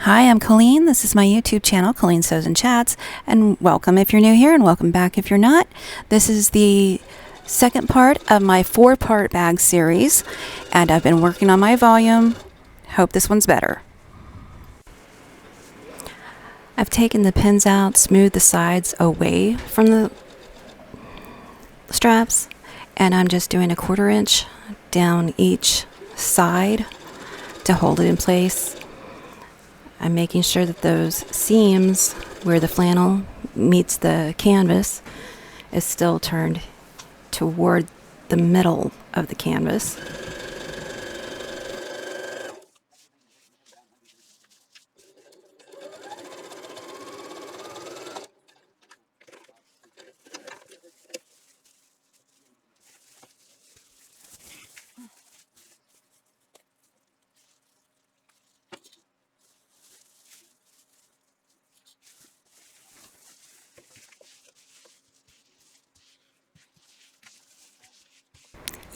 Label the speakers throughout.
Speaker 1: Hi, I'm Coleen. This is my YouTube channel, Coleen Sews and Chats, and welcome if you're new here and welcome back if you're not. This is the second part of my 4-part bag series, and I've been working on my volume. Hope this one's better. I've taken the pins out, smoothed the sides away from the straps, and I'm just doing a 1/4 inch down each side to hold it in place. I'm making sure that those seams where the flannel meets the canvas is still turned toward the middle of the canvas.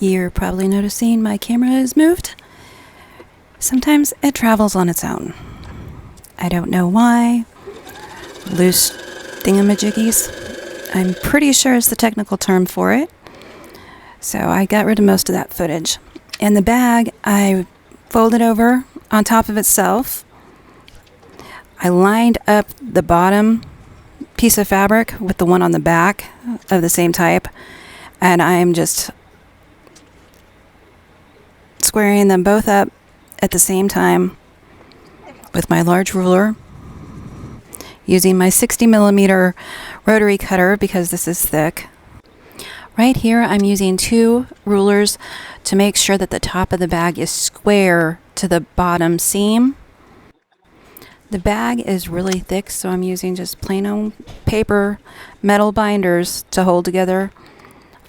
Speaker 1: You're probably noticing my camera is moved. Sometimes it travels on its own. I don't know why. Loose thingamajiggies. I'm pretty sure it's the technical term for it. So I got rid of most of that footage. And the bag, I folded over on top of itself. I lined up the bottom piece of fabric with the one on the back of the same type. And I'm just squaring them both up at the same time with my large ruler, using my 60mm rotary cutter because this is thick. Right here I'm using 2 rulers to make sure that the top of the bag is square to the bottom seam. The bag is really thick, so I'm using just plain old paper metal binders to hold together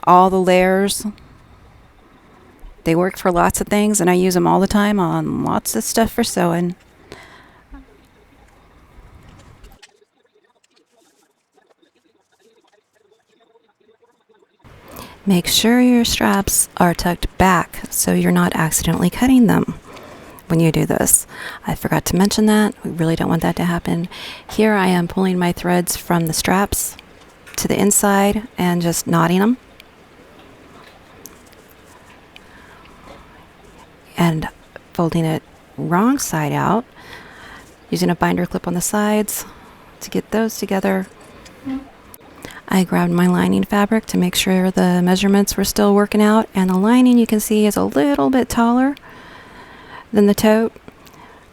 Speaker 1: all the layers. They work for lots of things, and I use them all the time on lots of stuff for sewing. Make sure your straps are tucked back so you're not accidentally cutting them when you do this. I forgot to mention that. We really don't want that to happen. Here I am pulling my threads from the straps to the inside and just knotting them. And folding it wrong side out, using a binder clip on the sides to get those together. I grabbed my lining fabric to make sure the measurements were still working out, and the lining you can see is a little bit taller than the tote.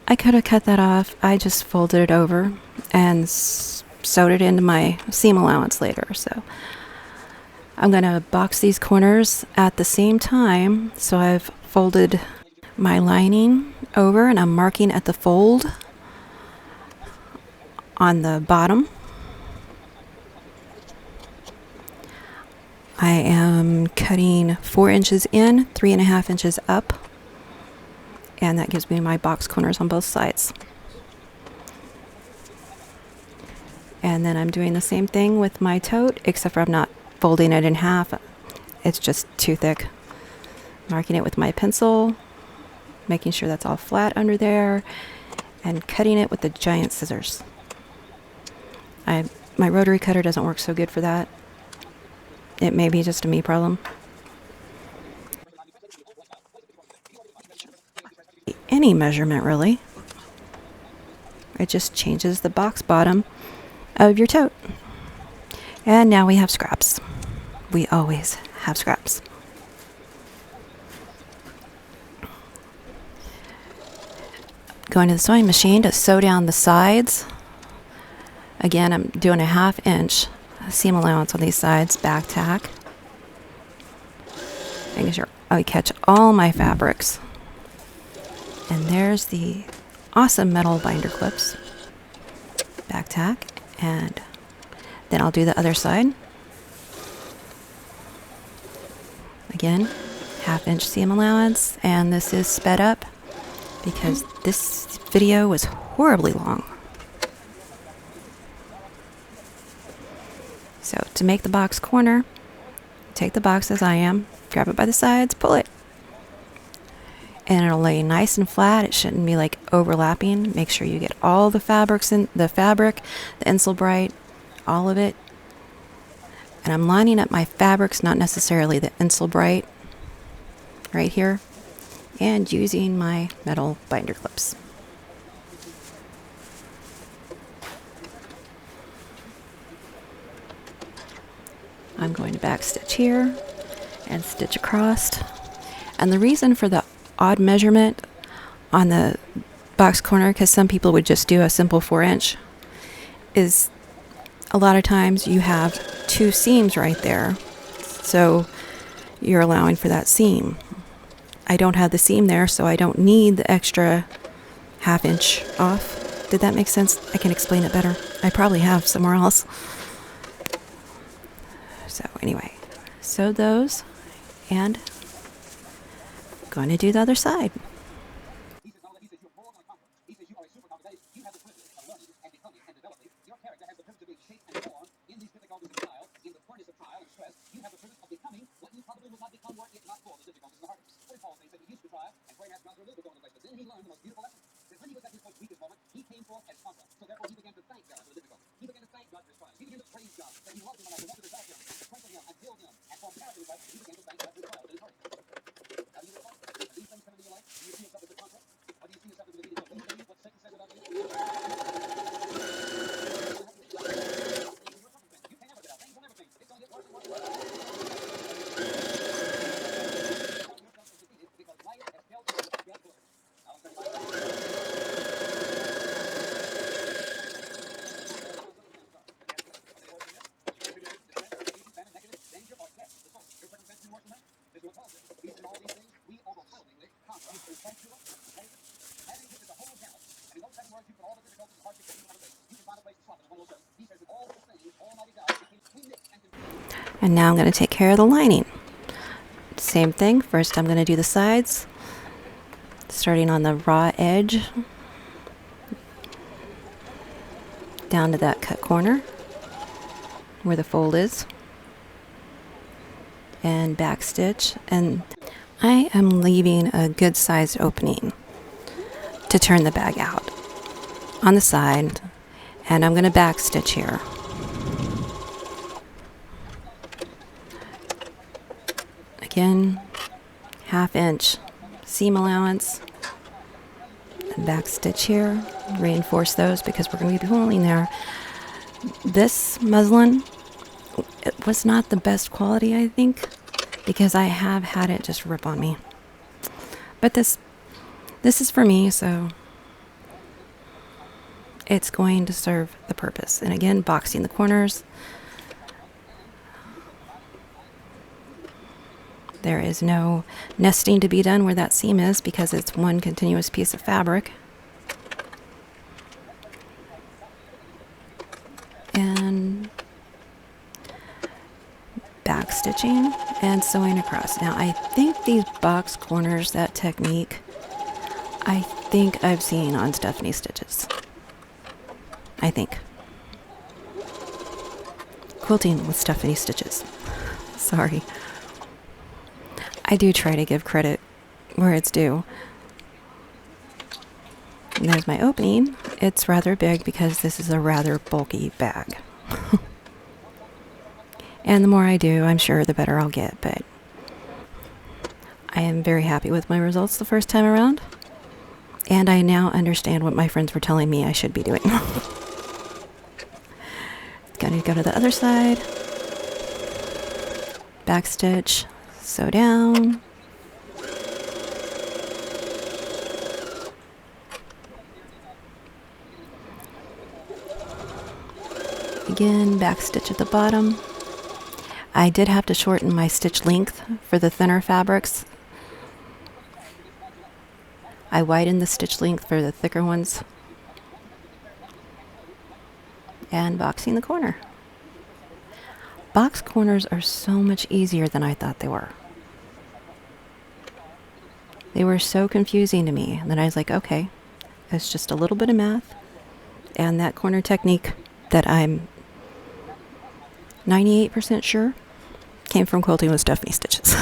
Speaker 1: I could have cut that off. I just folded it over and sewed it into my seam allowance later. So I'm going to box these corners at the same time. So I've folded my lining over and I'm marking at the fold on the bottom. I am cutting 4 inches in, 3.5 inches up, and that gives me my box corners on both sides. And then I'm doing the same thing with my tote, except for I'm not folding it in half. It's just too thick. Marking it with my pencil, making sure that's all flat under there, and cutting it with the giant scissors. My rotary cutter doesn't work so good for that. It may be just a me problem. Any measurement really. It just changes the box bottom of your tote. And now we have scraps. We always have scraps. Going to the sewing machine to sew down the sides. Again, I'm doing a 1/2 inch seam allowance on these sides, back tack. Making sure I catch all my fabrics. And there's the awesome metal binder clips. Back tack, and then I'll do the other side. Again, 1/2 inch seam allowance, and this is sped up because this video was horribly long. So to make the box corner, take the box as I am, grab it by the sides, pull it. and it'll lay nice and flat. It shouldn't be like overlapping. Make sure you get all the fabrics in the fabric, the Insulabrite, all of it. And I'm lining up my fabrics, not necessarily the Insulabrite, right here, and using my metal binder clips. I'm going to back stitch here and stitch across. And the reason for the odd measurement on the box corner, because some people would just do a simple 4-inch, is a lot of times you have 2 seams right there, so you're allowing for that seam. I don't have the seam there, so I don't need the extra 1/2 inch off. Did that make sense? I can explain it better. I probably have somewhere else. So anyway, sew those, and going to do the other side. And now I'm going to take care of the lining. Same thing. First I'm going to do the sides, starting on the raw edge down to that cut corner where the fold is, and back stitch. And I am leaving a good sized opening to turn the bag out on the side, and I'm going to back stitch here. Again, 1/2 inch seam allowance, and back stitch here. Reinforce those because we're going to be pulling there. This muslin, it was not the best quality, I think, because I have had it just rip on me. But this is for me, so it's going to serve the purpose. And again, boxing the corners. There is no nesting to be done where that seam is because it's one continuous piece of fabric. And back stitching and sewing across. Now I think these box corners, that technique, I think I've seen on Stephanie Stitches. I think. Quilting with Stephanie Stitches. Sorry. I do try to give credit where it's due. And there's my opening. It's rather big because this is a rather bulky bag. And the more I do, I'm sure the better I'll get, but I am very happy with my results the first time around. And I now understand what my friends were telling me I should be doing. Gotta go to the other side. Back stitch. Sew down. Again, back stitch at the bottom. I did have to shorten my stitch length for the thinner fabrics. I widened the stitch length for the thicker ones. And boxing the corner. Box corners are so much easier than I thought they were. They were so confusing to me. And then I was like, okay, it's just a little bit of math. And that corner technique that I'm 98% sure came from Quilting with Stephanie Stitches.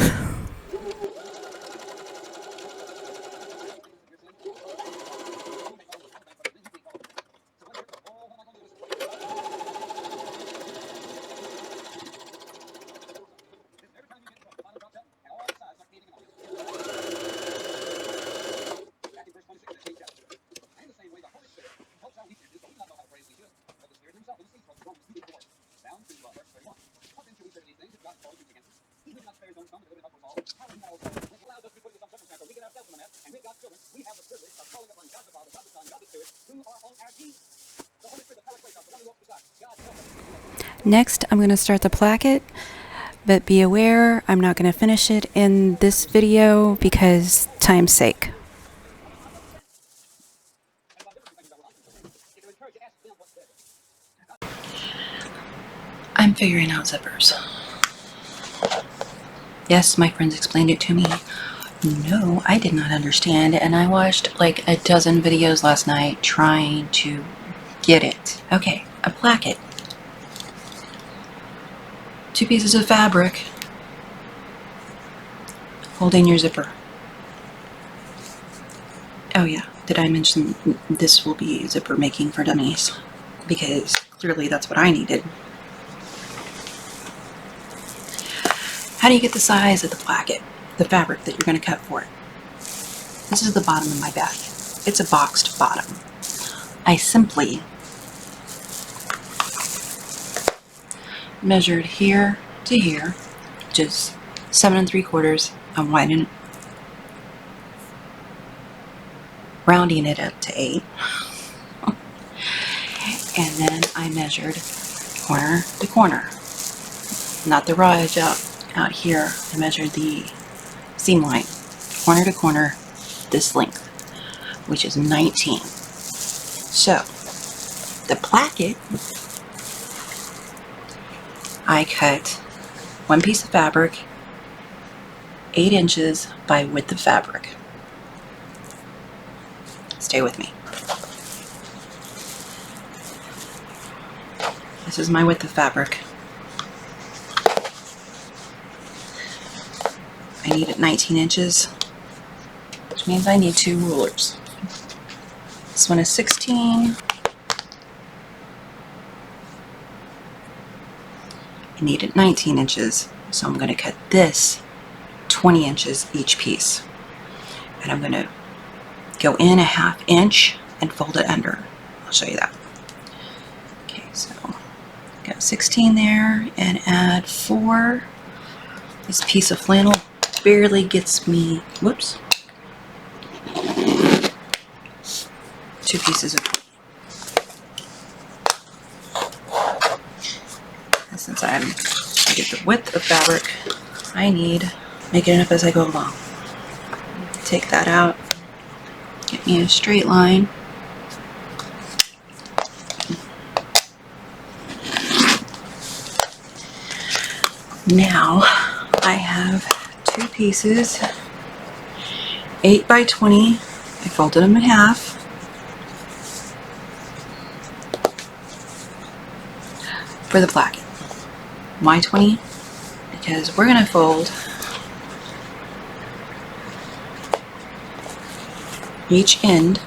Speaker 1: Next, I'm going to start the placket, but be aware I'm not going to finish it in this video because time's sake. I'm figuring out zippers. Yes, my friends explained it to me. No, I did not understand, and I watched like a dozen videos last night trying to get it. Okay, a placket. 2 pieces of fabric holding your zipper. Oh yeah, did I mention this will be zipper making for dummies? Because clearly that's what I needed. How do you get the size of the placket, the fabric that you're going to cut for it? This is the bottom of my bag. It's a boxed bottom. I simply measured here to here, which is 7 3/4. I'm widening, rounding it up to 8. And then I measured corner to corner, not the raw edge out here. I measured the seam line, corner to corner, this length, which is 19. So the placket, I cut 1 piece of fabric, 8 inches by width of fabric. Stay with me. This is my width of fabric. I need it 19 inches, which means I need 2 rulers. This one is 16. I need it 19 inches, so I'm going to cut this 20 inches each piece. And I'm going to go in 1/2 inch and fold it under. I'll show you that. Okay, so got 16 there and add 4. This piece of flannel barely gets me, whoops, 2 pieces of, and since I get the width of fabric I need, make it up as I go along. Take that out, get me a straight line. Now I have 2 pieces, 8 by 20. I folded them in half. For the placket. Why 20? Because we're going to fold each end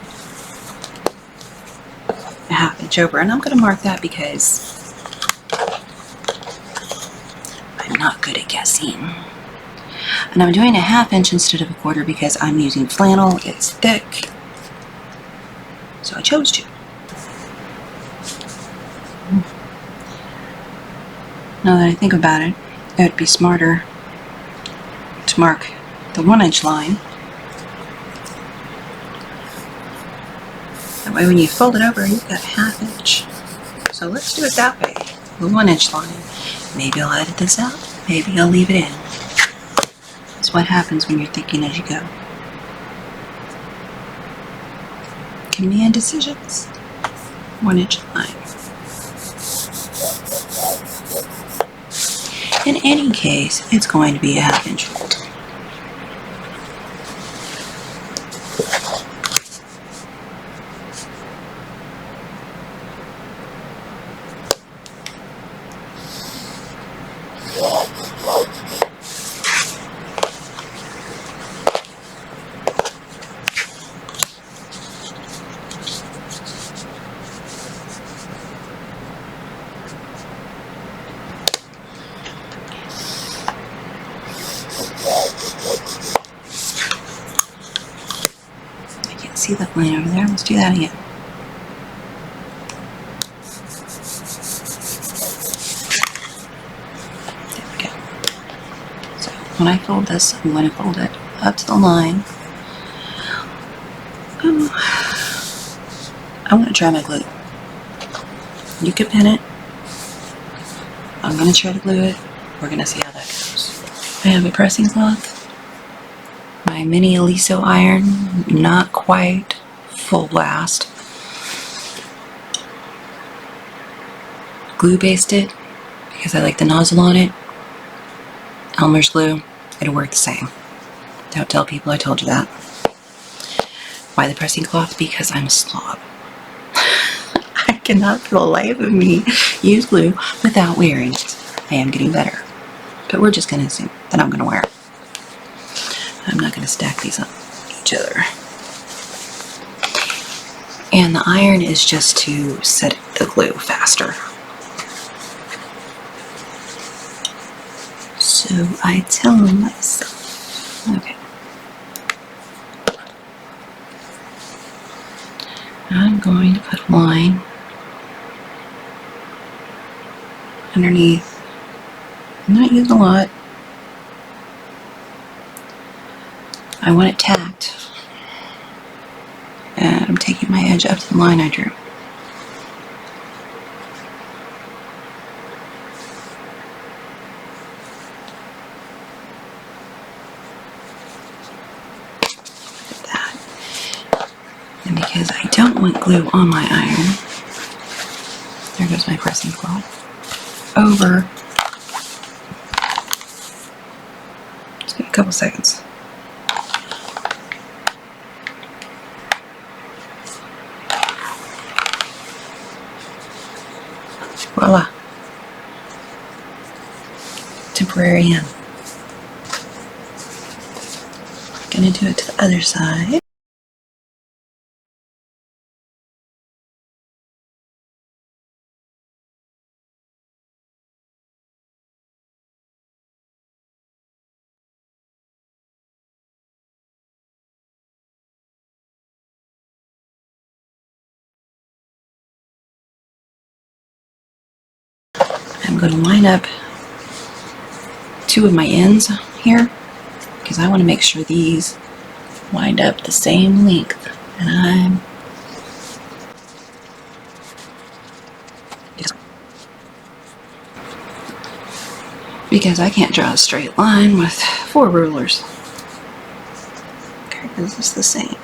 Speaker 1: 1/2 inch over, and I'm going to mark that because I'm not good at guessing. And I'm doing 1/2 inch instead of 1/4 because I'm using flannel. It's thick, so I chose to. Now that I think about it, it would be smarter to mark the 1 inch line. That way when you fold it over, you've got 1/2 inch. So let's do it that way, the 1 inch line. Maybe I'll edit this out, maybe I'll leave it in. That's what happens when you're thinking as you go. Give me indecisions. 1 inch line. In any case, it's going to be 1/2 inch fold. See that line over there? Let's do that again. There we go. So when I fold this, I'm going to fold it up to the line. I'm gonna try my glue. You can pin it. I'm gonna try to glue it. We're gonna see how that goes. I have a pressing cloth. My mini Aliso iron, not quite full blast. Glue basted because I like the nozzle on it. Elmer's glue, it'll work the same. Don't tell people I told you that. Why the pressing cloth? Because I'm a slob. I cannot for the life of me use glue without wearing it. I am getting better. But we're just going to assume that I'm going to wear it. I'm not going to stack these on each other. And the iron is just to set the glue faster. So I tell myself, okay, I'm going to put a line underneath. I'm not using a lot. I want it tacked. And I'm taking my edge up to the line I drew. And because I don't want glue on my iron, there goes my pressing cloth, over, just give it a couple seconds. Voila. Temporary hem. Gonna do it to the other side. I'm going to line up two of my ends here because I want to make sure these wind up the same length. And because I can't draw a straight line with 4 rulers. Okay, is this the same?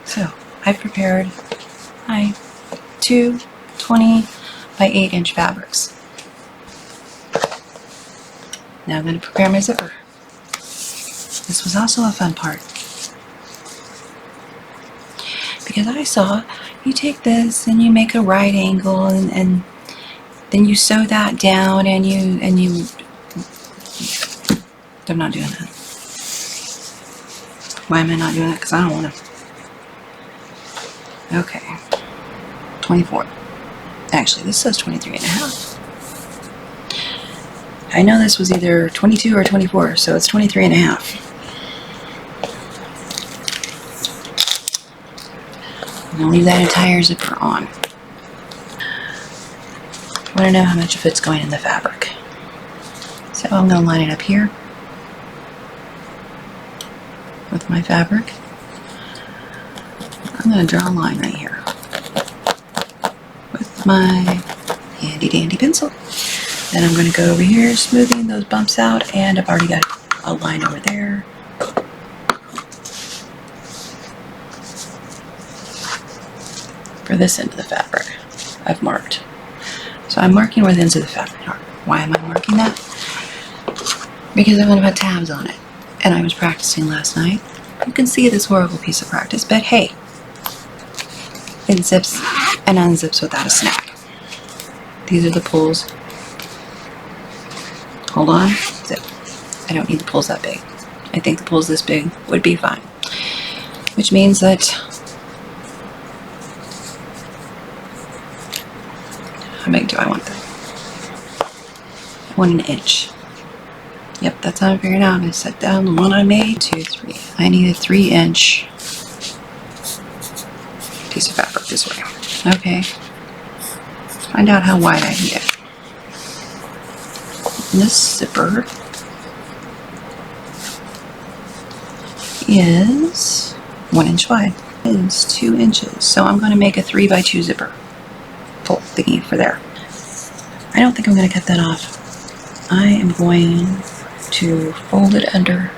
Speaker 1: So I've prepared my 2 20 by 8 inch fabrics. Now I'm going to prepare my zipper. This was also a fun part. Because I saw you take this and you make a right angle and then you sew that down and you I'm not doing that. Why am I not doing that? Because I don't want to. Okay. 24. Actually, this says 23 and a half. I know this was either 22 or 24, so it's 23 and a half. I'm going to leave that entire zipper on. I want to know how much of it's going in the fabric. So I'm going to line it up here with my fabric. I'm going to draw a line right here with my handy dandy pencil. Then I'm going to go over here, smoothing those bumps out, and I've already got a line over there. For this end of the fabric, I've marked. So I'm marking where the ends of the fabric are. Why am I marking that? Because I'm going to put tabs on it. And I was practicing last night. You can see this horrible piece of practice, but hey, it zips and unzips without a snap. These are the pulls. Hold on, zip. I don't need the pulls that big. I think the pulls this big would be fine. Which means that how big do I want that? I want 1 inch. Yep, that's how I figured out. I set down the one I made. 2, 3. I need a 3 inch piece of fabric this way. Okay. Find out how wide I need it.
Speaker 2: this zipper is 1 inch wide. It is 2 inches. So I'm going to make a 3x2 zipper pull thingy for there. I don't think I'm going to cut that off. I am going to fold it under.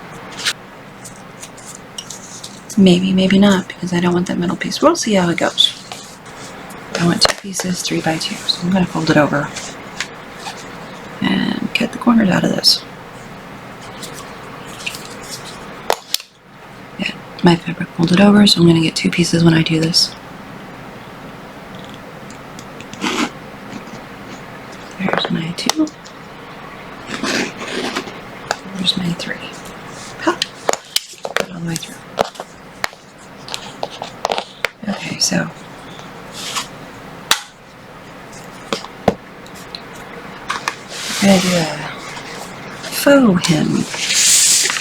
Speaker 2: Maybe, maybe not, because I don't want that middle piece. We'll see how it goes. I want 2 pieces, 3x2. So I'm going to fold it over and cut the corners out of this. Yeah, my fabric folded over, so I'm going to get 2 pieces when I do this. There's my 2. There's my 3. Pop. Put it all the way through. Okay, so we're going to do a faux hem.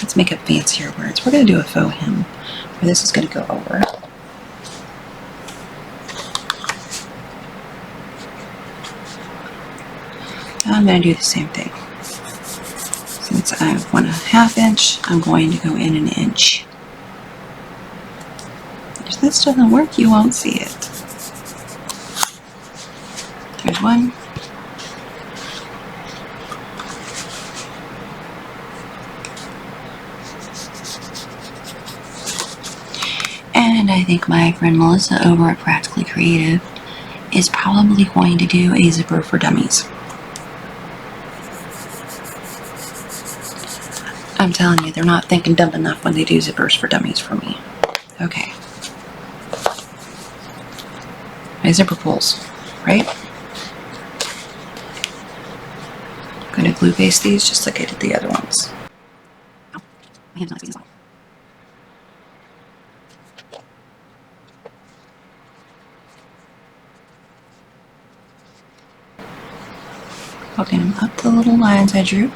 Speaker 2: Let's make up fancier words. We're going to do a faux hem where this is going to go over. I'm going to do the same thing. Since I want a 1/2 inch, I'm going to go in 1 inch. If this doesn't work, you won't see it. There's 1. And I think my friend Melissa over at Practically Creative is probably going to do a zipper for dummies. I'm telling you, they're not thinking dumb enough when they do zippers for dummies for me. Okay. My zipper pulls, right? I'm going to glue paste these just like I did the other ones. Oh, my hand's not squeezing this well. Poking them up the little lines I drew.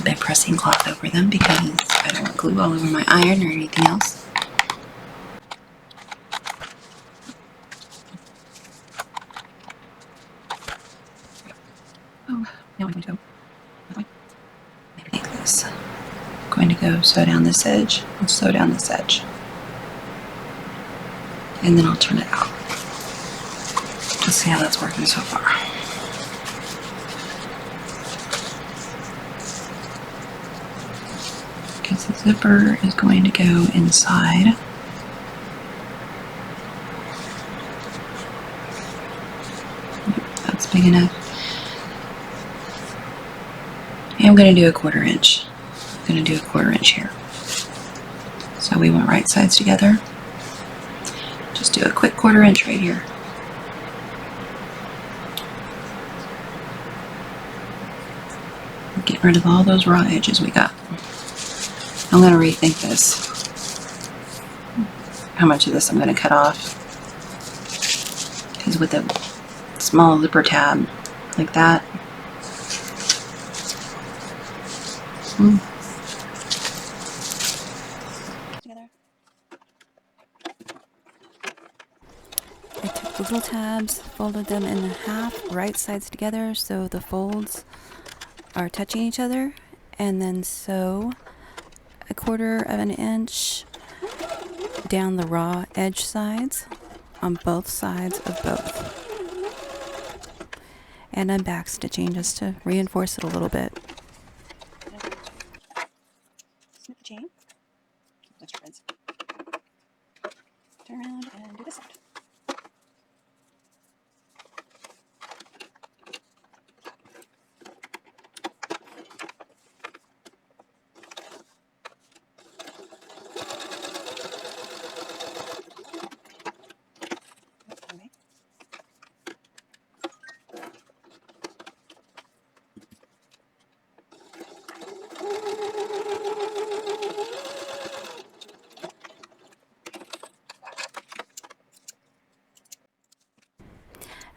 Speaker 2: By pressing cloth over them because I don't want glue all over my iron or anything else. Oh, now I'm going to go. Make this. I'm going to go sew down this edge and sew down this edge. And then I'll turn it out. Let's see how that's working so far. Because the zipper is going to go inside. That's big enough. And I'm going to do a 1/4 inch. I'm going to do a 1/4 inch here. So we went right sides together. Just do a quick 1/4 inch right here. Get rid of all those raw edges we got. I'm going to rethink this. How much of this I'm going to cut off. Because with a small zipper tab like that. I took the little tabs, folded them in half, right sides together so the folds are touching each other, and then sew a 1/4 inch down the raw edge sides on both sides of both. And I'm back stitching just to reinforce it a little bit. Snip the chain. Those threads. Turn around and do this side.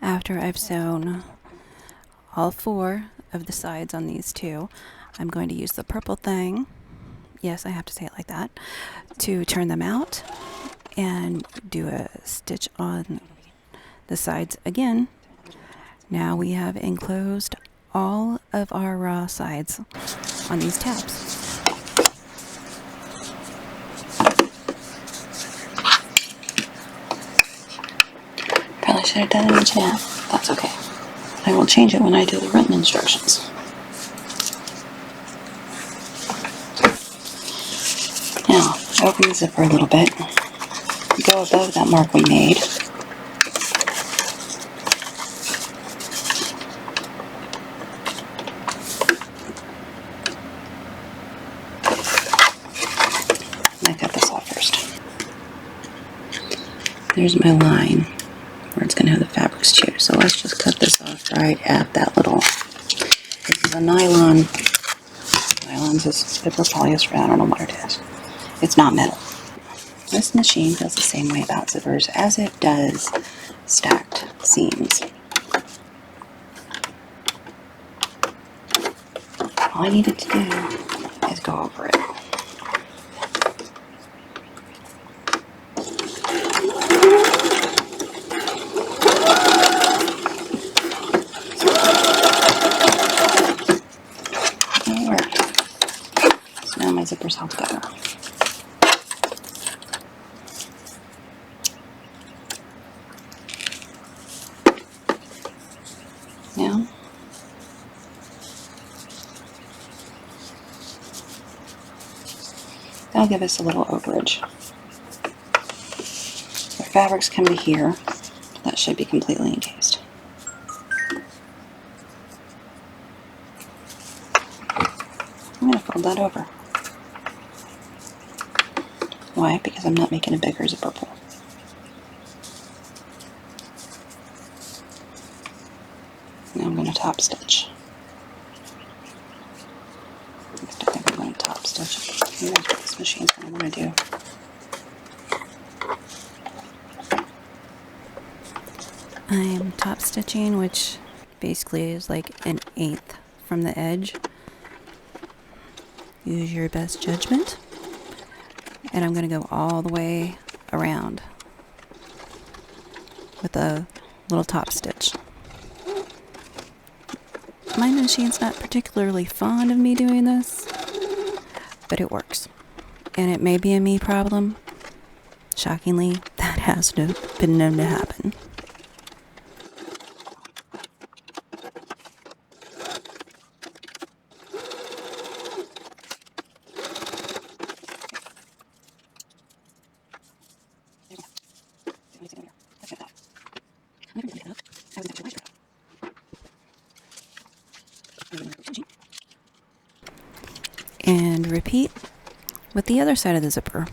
Speaker 2: After I've sewn all 4 of the sides on these 2, I'm going to use the purple thing, yes, I have to say it like that, to turn them out and do a stitch on the sides again. Now we have enclosed all of our raw sides on these tabs.
Speaker 1: Probably should have done it inch and a half. That's okay. I will change it when I do the written instructions. Now, open the zipper a little bit. Go above that mark we made. I cut this off first. There's my line where it's going to have the fabrics too. So let's just cut this off right at that little. This is a nylon. Nylon's a zipper polyester. I don't know what it is. It's not metal. This machine feels the same way about zippers as it does stacked seams. All I needed to do is go over it. That'll work. So now my zipper's held together. Now, that'll give us a little overage. The fabrics come to here. That should be completely encased. I'm going to fold that over. Why? Because I'm not making a bigger zipper pull. Now I'm going to top stitch. I think I'm going to top stitch. Who knows what this machine's going to want to do.
Speaker 2: I'm top stitching, which basically is like 1/8 from the edge. Use your best judgment. And I'm going to go all the way around with a little top stitch. My machine's not particularly fond of me doing this, but it works. And it may be a me problem. Shockingly, that has been known to happen. And repeat with the other side of the zipper.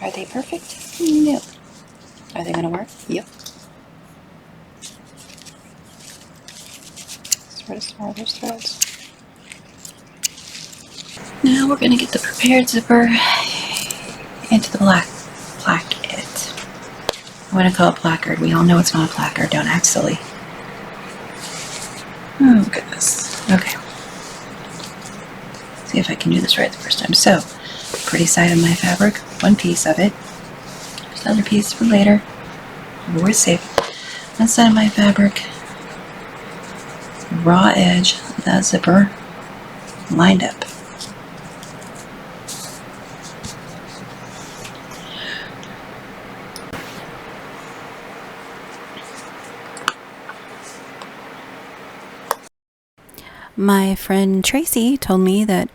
Speaker 1: Are they perfect? No. Are they going to work? Yep. Thread some more of those threads. Now we're going to get the prepared zipper into the black placket. I'm going to call it placard. We all know it's not a placard. Don't act silly. Oh, goodness. Okay. See if I can do this right the first time. So, pretty side of my fabric, one piece of it. There's another piece for later. We're safe. One side of my fabric, raw edge of that zipper lined up.
Speaker 2: My friend Tracy told me that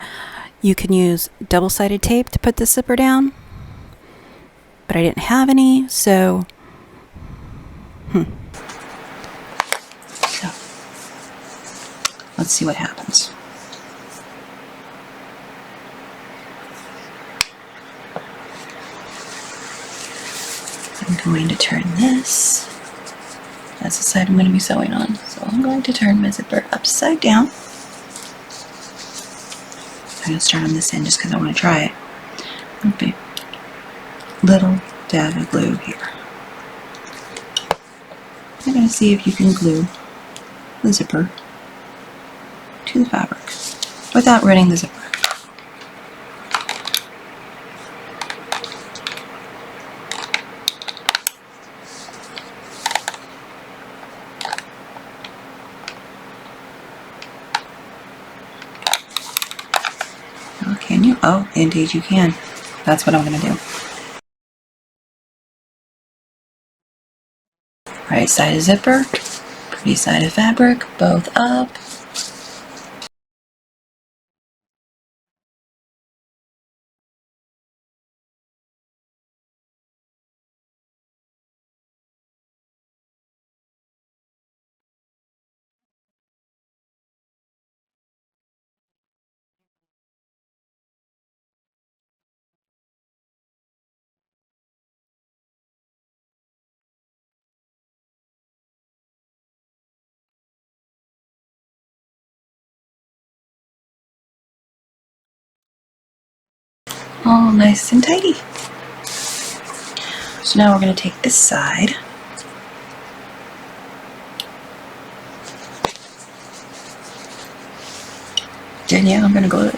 Speaker 2: you can use double-sided tape to put the zipper down, but I didn't have any, so
Speaker 1: So, let's see what happens. I'm going to turn this. That's the side I'm going to be sewing on. So I'm going to turn my zipper upside down. I'm going to start on this end just because I want to try it. Okay. Little dab of glue here. I'm going to see if you can glue the zipper to the fabric without running the zipper. Oh, can you? Oh, indeed you can. That's what I'm going to do. Right side of zipper, pretty side of fabric, both up. All nice and tidy. So now we're going to take this side. And yeah, I'm going to glue it.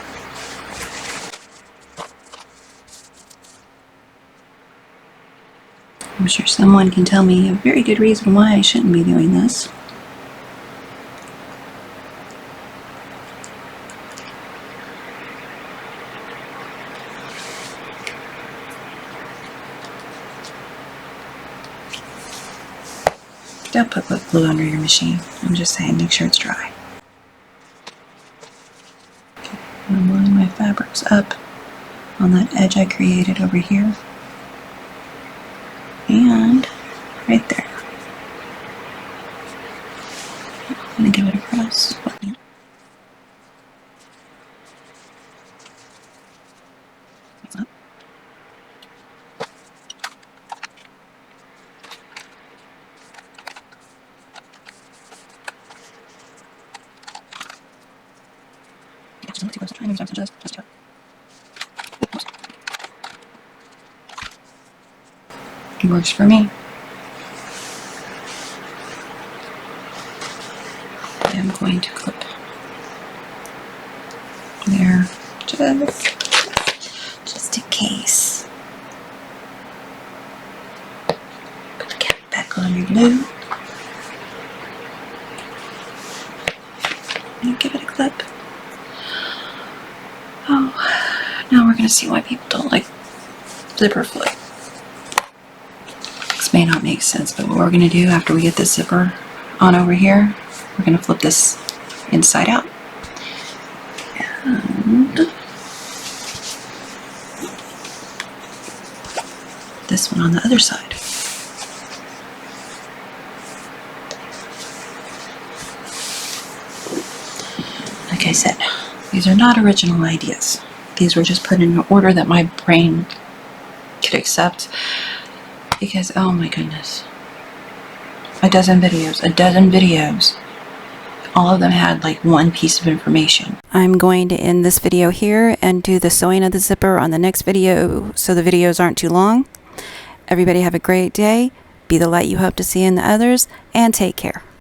Speaker 1: I'm sure someone can tell me a very good reason why I shouldn't be doing this. Don't put glue under your machine. I'm just saying, make sure it's dry. Okay, I'm lining my fabrics up on that edge I created over here. And right there. I'm going to give it a press. Up. Too close to trying to just it works for me. I'm going to clip there just in case. Put the cap back on your glue and give it a clip. Oh, now we're going to see why people don't like zipper flip. This may not make sense, but what we're going to do after we get this zipper on over here, we're going to flip this inside out. And this one on the other side. Like I said, these are not original ideas. These were just put in an order that my brain could accept because, oh my goodness, a dozen videos. All of them had like one piece of information. I'm going to end this video here and do the sewing of the zipper on the next video so the videos aren't too long. Everybody have a great day. Be the light you hope to see in the others, and take care.